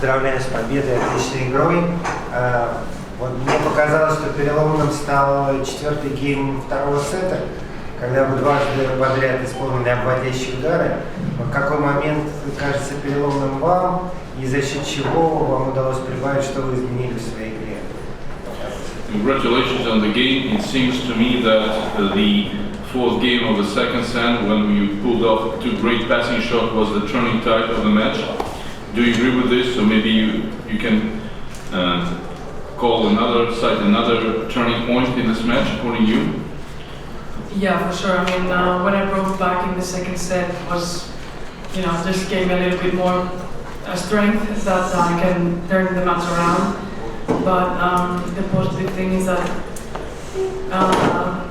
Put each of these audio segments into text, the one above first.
Поздравляю с победой, отличной игрой. Вот мне показалось, что переломным стал 4-й гейм второго сета, когда вы дважды подряд исполнили обводящие удары. В какой момент кажется переломным вам и за счет чего вам удалось прибавить, что вы изменили в своей игре? Congratulations on the game. It seems to me that the fourth game of the second set, when you pulled off two great passing shots, was the turning tide of the match. Do you agree with this? So maybe you can call another turning point in this match, according to you? Yeah, for sure. I mean, when I broke back in the second set, was, just gave me a little bit more strength that I can turn the match around. But the positive thing is that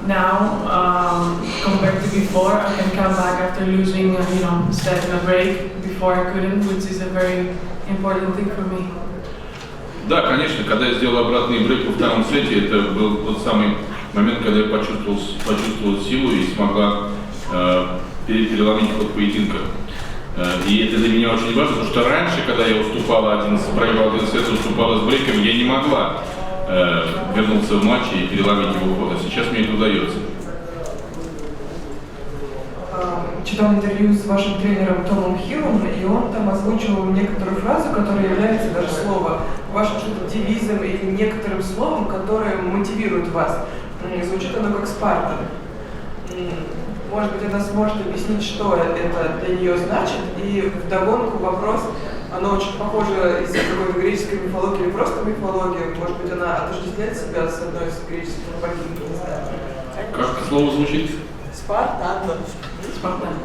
now, compared to before, I can come back after losing, set in a break. Before I couldn't, which is a very important thing for me. Да, конечно, когда я сделал обратный брейк во втором сете, это был тот самый момент, когда я почувствовал силу и смогла переломить ход поединка. И это для меня очень важно, потому что раньше, когда я проиграл один сет, уступала с брейком, я не могла вернуться в матч и переломить его ход, а сейчас мне это удается. Читал интервью с вашим тренером Томом Хиллом, и он там озвучил некоторую фразу, которая является даже словом вашим что-то девизом или некоторым словом, которое мотивирует вас. Звучит оно как «Спарта». Может быть, она сможет объяснить, что это для нее значит, и вдогонку вопрос, оно очень похоже из какой-то греческой мифологии или просто мифологии, может быть, она отождествляет себя с одной из греческих богинь, не знаю. Как это слово звучит? Спарта.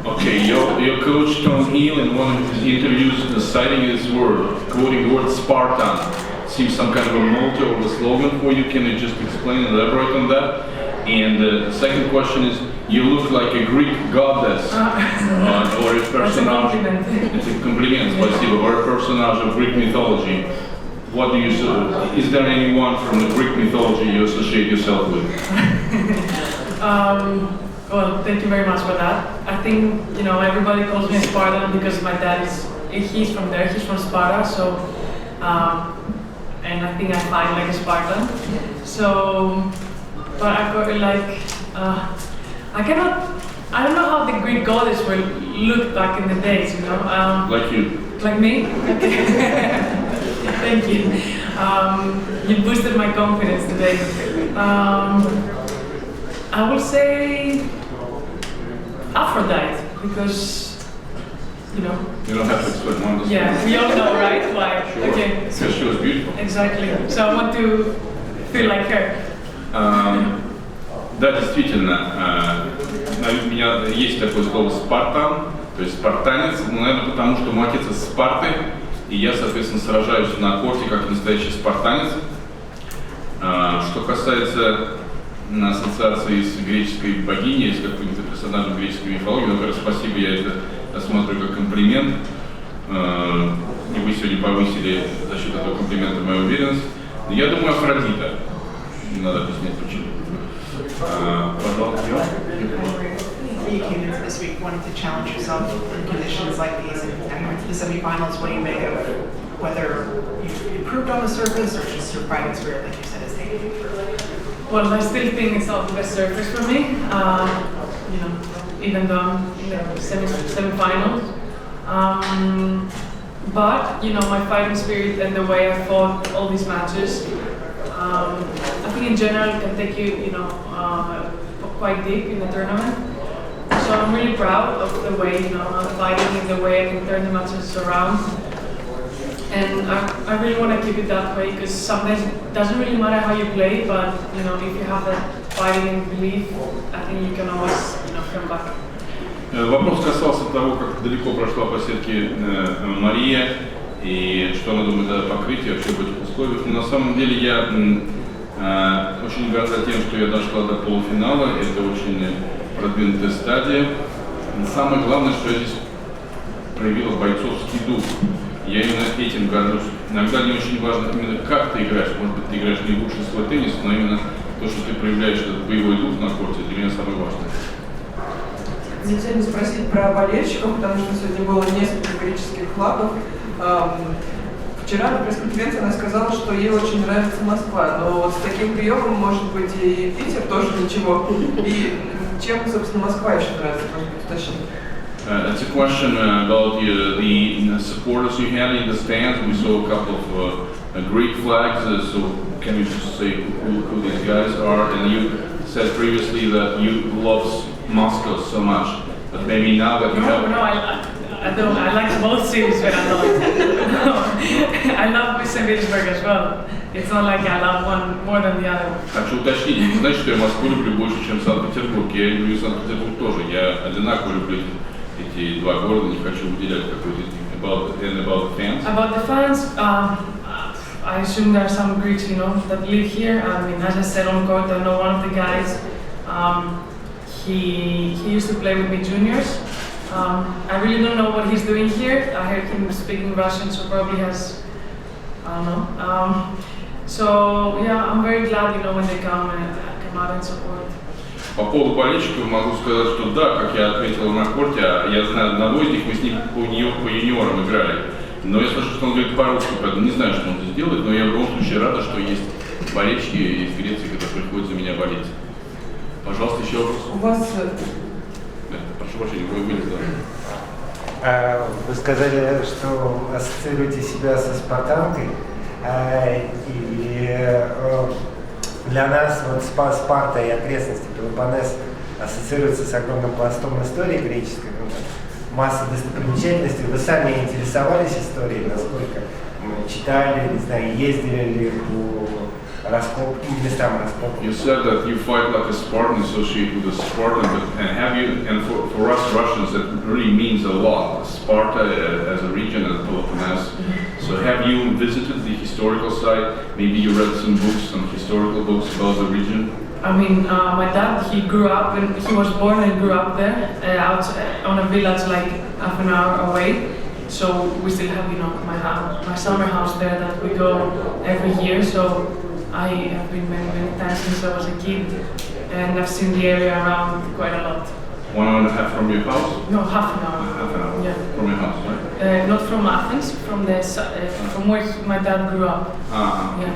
Okay, your coach Tom Hill in one of his interviews citing this word, quoting the word Spartan. Seems some kind of a motto or a slogan for you. Can you just explain and elaborate on that? And the second question is, you look like a Greek goddess or a personage. It's a compliment, спасибо. Or a personage of Greek mythology. What do you say? Is there anyone from the Greek mythology you associate yourself with? Well, thank you very much for that. I think, everybody calls me a Spartan because my dad he's from there, he's from Sparta, so, and I think I fight like a Spartan. So, but I got I don't know how the Greek goddess will look back in the days, Like you. Like me? Okay. Thank you. You boosted my confidence today. I would say Aphrodite, because, You don't have to explain one. Yeah, we all know, right? Why? Sure. Okay. Because she was beautiful. Exactly. So I want to feel like her. Да, действительно, у меня есть такое слово «спартан», то есть «спартанец», наверное, потому что мой отец из Спарты, и я, соответственно, сражаюсь на корте как настоящий спартанец. Что касается ассоциации с греческой богиней, с каким-то персонажем греческой мифологии, например, спасибо, я это рассматриваю как комплимент, и вы сегодня повысили за счет этого комплимента мою уверенность. Я думаю, Афродита. Не надо объяснять почему. Пожалуйста. You came into this week wanting to challenge yourself in conditions like these, and now into the semifinals. What do you make of whether you've improved on the surface or just your fighting spirit, like you said, is taking you further? Well, I still think it's not the best surface for me. Even though I'm in the semi-finals. But my fighting spirit and the way I fought all these matches, I think in general it can take you, quite deep in the tournament. So I'm really proud of the way, I'm fighting and the way I can turn the matches around. And I really want to keep it that way, because sometimes it doesn't really matter how you play, but if you have that fighting and belief, I think you can always come back. Вопрос касался того, как далеко прошла по сетке Мария и что она думает о покрытии вообще в этих условиях. Но на самом деле я очень горда тем, что я дошла до полуфинала. Это очень продвинутая стадия. Самое главное, что я здесь проявила бойцовский дух. Я именно этим горжусь. Иногда не очень важно именно как ты играешь. Может быть, ты играешь не лучший свой теннис, но именно то, что ты проявляешь этот боевой дух на корте, для меня самое важное. Нельзя не спросить про болельщиков, потому что сегодня было несколько греческих флагов. В Вчера на пресс-конференции она сказала, что ей очень нравится Москва, но вот с таким приемом, может быть, и Питер тоже ничего. И чем, собственно, Москва еще нравится, может быть, уточнить? It's a question about the supporters you had in the stands. We saw a couple of Greek flags, so can you just say who these guys are? And you said previously that you love Moscow so much, but maybe now that you have... No, I don't. I like both cities, but I don't. I love St. Petersburg as well. It's not like I love one more than the other. Хочу уточнить, не значит, что я Москву люблю больше, чем Санкт-Петербург. Я люблю Санкт-Петербург тоже. Я одинаково люблю эти два города, не хочу выделять какой-то из них. About the fans? About the fans, I assume there are some Greeks, you know, that live here. I mean, as I said on court, I know one of the guys. He used to play with me juniors. I really don't know what he's doing here. I heard him speaking Russian, so probably has, I don't know. So yeah, I'm very glad, you know, when they come out and support. По поводу болельщиков могу сказать, что да, как я отметил на корте, я знаю одного из них, мы с ним по юниорам играли. Но я слышу, что он говорит по-русски, поэтому не знаю, что он здесь делает, но я в любом случае рада, что есть болельщики из Греции, которые приходят за меня болеть. Пожалуйста, еще вопрос. У вас... Прошу прощения, вы вылезли. Вы сказали, что ассоциируете себя со спартанкой, и для нас вот Спарта и окрестности Пелопоннес ассоциируются с огромным пластом истории греческой, масса достопримечательностей. Вы сами интересовались историей, насколько читали, не знаю, ездили ли по местам раскопок? You said that you fight like a Spartan, associated with a Spartan, but and for us Russians that really means a lot. Sparta as a region and Peloponnese. So have you visited the historical site? Maybe you read some books, some historical books about the region? I mean, my dad, he grew up and he was born and grew up there, out on a village like half an hour away. So we still have, you know, my summer house there that we go every year. So I have been many times since I was a kid, and I've seen the area around quite a lot. 1 hour and a half from your house? No, half an hour. Half an hour. Yeah. From your house, right? Not from Athens, from where my dad grew up. Yeah.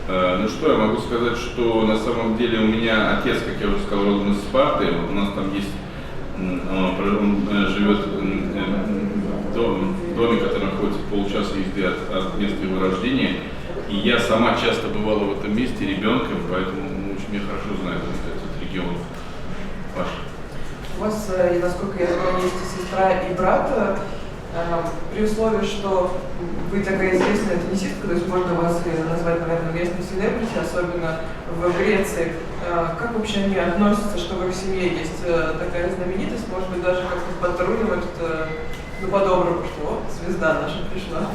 Ну что, я могу сказать, что на самом деле у меня отец, как я уже сказал, родом из Спарты. У нас там есть, он живет в доме, который находится полчаса езды от места его рождения. И я сама часто бывала в этом месте ребенком, поэтому очень меня хорошо знает этот регион. Паша. У вас, насколько я знаю, есть и сестра, и брат. При условии, что вы такая известная теннисистка, то есть можно вас назвать, наверное, местной селебрити, особенно в Греции. Как вообще они относятся, что в их семье есть такая знаменитость, может быть, даже как-то подтрунивают, ну, по-доброму, что вот, звезда наша пришла?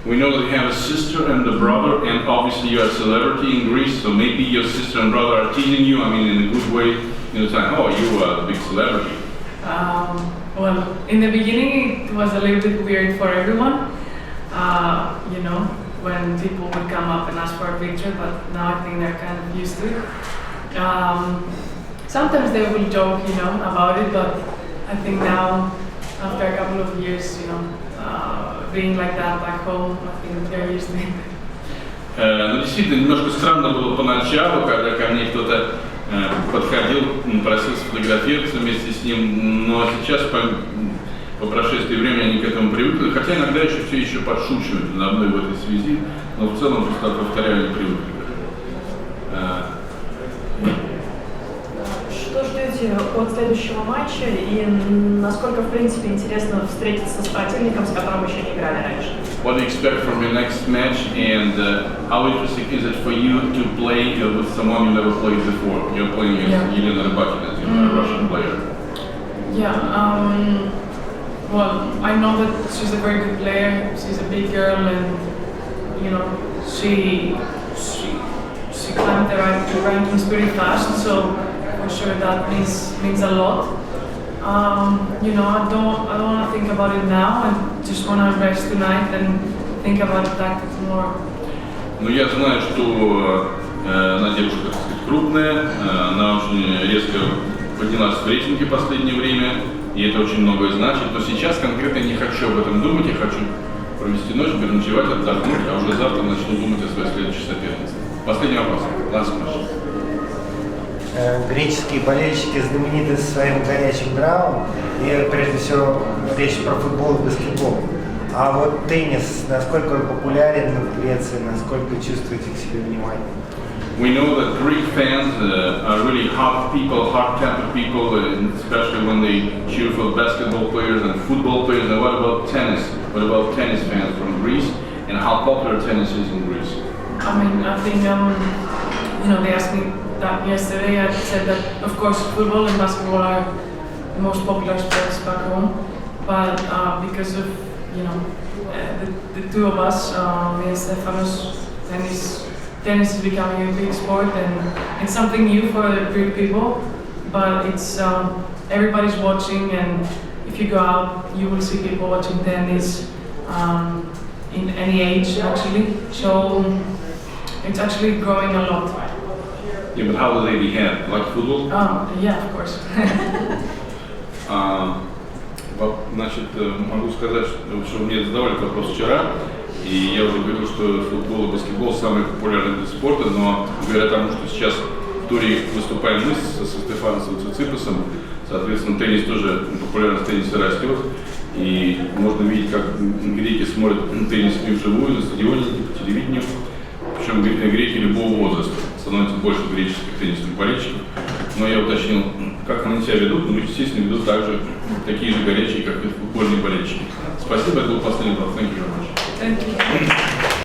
We know that you have a sister and a brother, and obviously you're a celebrity in Greece, so maybe your sister and brother are teasing you, I mean in a good way, you know, saying, oh, you are a big celebrity. Well, in the beginning it was a little bit weird for everyone, you know, when people would come up and ask for a picture, but now I think they're kind of used to it. Sometimes they will joke, you know, about it, but I think now, after a couple of years, you know, being like that back home, I think they're used to it. Ну, действительно, немножко странно было поначалу, когда ко мне кто-то подходил, просил сфотографироваться вместе с ним, но сейчас по прошествии времени они к этому привыкли, хотя иногда еще подшучивают надо мной в этой связи, но в целом, просто повторяю, они привыкли. Что ждете от следующего матча и насколько, в принципе, интересно встретиться с противником, с которым еще не играли раньше? What do you expect from your next match, and how interesting is it for you to play with someone you never played before? You're playing against Elena Rybakina, a Russian player. Yeah, well, I know that she's a very good player. She's a big girl, and you know, she climbed the rankings pretty fast. So for sure that means a lot. You know, I don't want to think about it now. I just want to rest tonight and think about the tactics more. Ну, я знаю, что она девушка, так сказать, крупная, она очень резко поднялась в рейтинге в последнее время, и это очень многое значит. Но сейчас конкретно не хочу об этом думать, я хочу провести ночь, переночевать, отдохнуть, а уже завтра начну думать о своей следующей сопернице. Последний вопрос. Last question. Греческие болельщики знамениты своим горячим нравом, и прежде всего речь про футбол и баскетбол. А вот теннис, насколько он популярен в Греции, насколько чувствуете к себе внимание? We know that Greek fans are really hot people, hot-tempered people, especially when they cheer for basketball players and football players. And what about tennis? What about tennis fans from Greece, and how popular tennis is in Greece? I mean, I think, they asked me that yesterday. I said that, of course, football and basketball are the most popular sports back home. But because of, the two of us, me and Stefanos, tennis is becoming a big sport, and it's something new for Greek people. But it's everybody's watching, and if you go out, you will see people watching tennis in any age, actually. So it's actually growing a lot. Yeah, but how do they behave? Like football? Yeah, of course. Значит, могу сказать, что мне задавали этот вопрос вчера, и я уже говорил, что футбол и баскетбол самый популярный вид спорта, но говоря тому, что сейчас в туре выступаем мы со Стефаносом и Циципасом, соответственно, теннис тоже, популярность тенниса растет, и можно видеть, как греки смотрят теннис не вживую, на стадионе, по телевидению, причем греки любого возраста, становится больше греческих теннисных болельщиков. Но я уточнил, как они себя ведут, ну, естественно, ведут также такие же горячие, как и футбольные болельщики. Спасибо, это был последний вопрос. Thank you very much. Thank you.